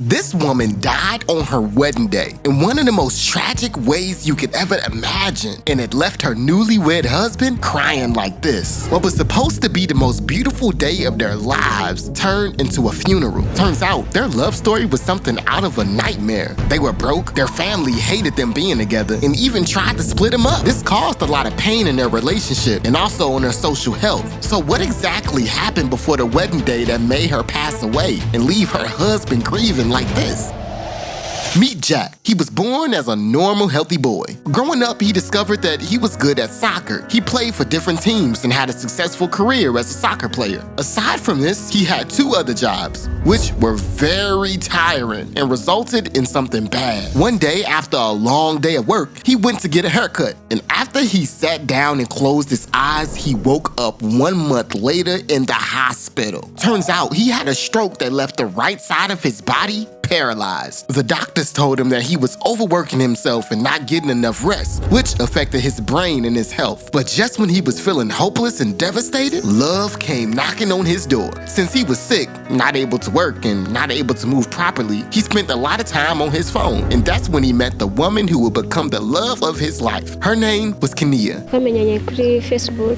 This woman died on her wedding day in one of the most tragic ways you could ever imagine, and it left her newlywed husband crying like this. What was supposed to be the most beautiful day of their lives turned into a funeral. Turns out their love story was something out of a nightmare. They were broke, their family hated them being together, and even tried to split them up. This caused a lot of pain in their relationship and also on their social health. So what exactly happened before the wedding day that made her pass away and leave her husband grieving like this? Meet Jack. He was born as a normal, healthy boy. Growing up, he discovered that he was good at soccer. He played for different teams and had a successful career as a soccer player. Aside from this, he had 2 other jobs, which were very tiring and resulted in something bad. One day, after a long day of work, he went to get a haircut. And after he sat down and closed his eyes, he woke up 1 month later in the hospital. Turns out he had a stroke that left the right side of his body paralyzed. The doctors told him that he was overworking himself and not getting enough rest, which affected his brain and his health. But just when he was feeling hopeless and devastated, love came knocking on his door. Since he was sick, not able to work, and not able to move properly, he spent a lot of time on his phone. And that's when he met the woman who would become the love of his life. Her name was Kenia. Twamenyanye kuri Facebook.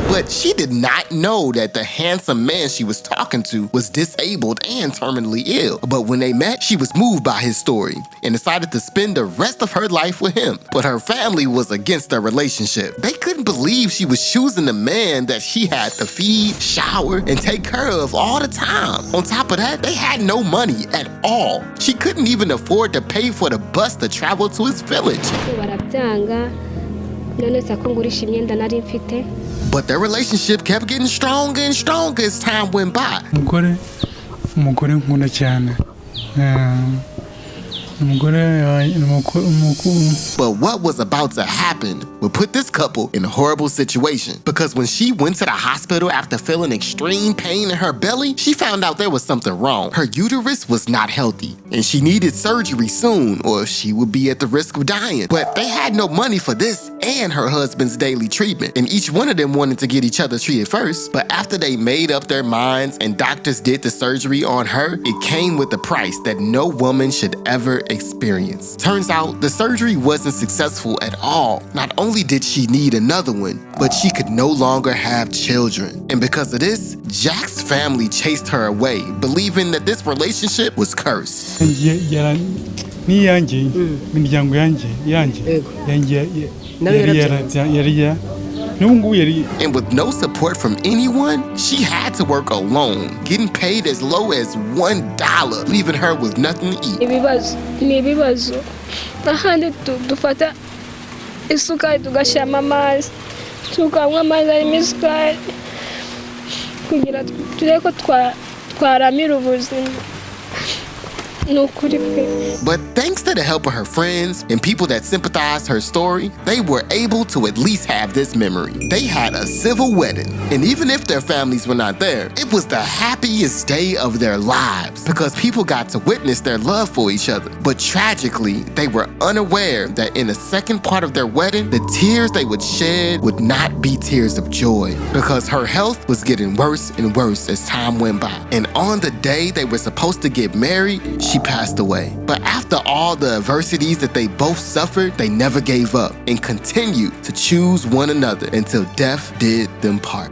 But she did not know that the handsome man she was talking to was disabled and terminally ill. But when they met, she was moved by his story and decided to spend the rest of her life with him. But her family was against their relationship. They couldn't believe she was choosing a man that she had to feed, shower, and take care of all the time. On top of that, they had no money at all. She couldn't even afford to pay for the bus to travel to his village. Barabyanga. None sako ngurisha imyenda nari mfite. But their relationship kept getting stronger and stronger as time went by. Umugore nkunda cyane. But what was about to happen would put this couple in a horrible situation. Because when she went to the hospital after feeling extreme pain in her belly, she found out there was something wrong. Her uterus was not healthy, and she needed surgery soon, or she would be at the risk of dying. But they had no money for this and her husband's daily treatment, and each one of them wanted to get each other treated first. But after they made up their minds and doctors did the surgery on her, it came with a price that no woman should ever experience. Turns out the surgery wasn't successful at all. Not only did she need another one, but she could no longer have children. And because of this, Jack's family chased her away, believing that this relationship was cursed. And with no support from anyone, she had to work alone, getting paid as low as $1, leaving her with nothing to eat. Ibibazo. Ahandi dufata isukari tugashyiramo amazi. Tukanywa amazi arimo isukari. Kugira turebe ko twaramira ubuzima. But thanks to the help of her friends and people that sympathized her story, they were able to at least have this memory. They had a civil wedding, and even if their families were not there, it was the happiest day of their lives because people got to witness their love for each other. But tragically, they were unaware that in the second part of their wedding, the tears they would shed would not be tears of joy because her health was getting worse and worse as time went by. And on the day they were supposed to get married, she passed away. But after all the adversities that they both suffered, they never gave up and continued to choose one another until death did them part.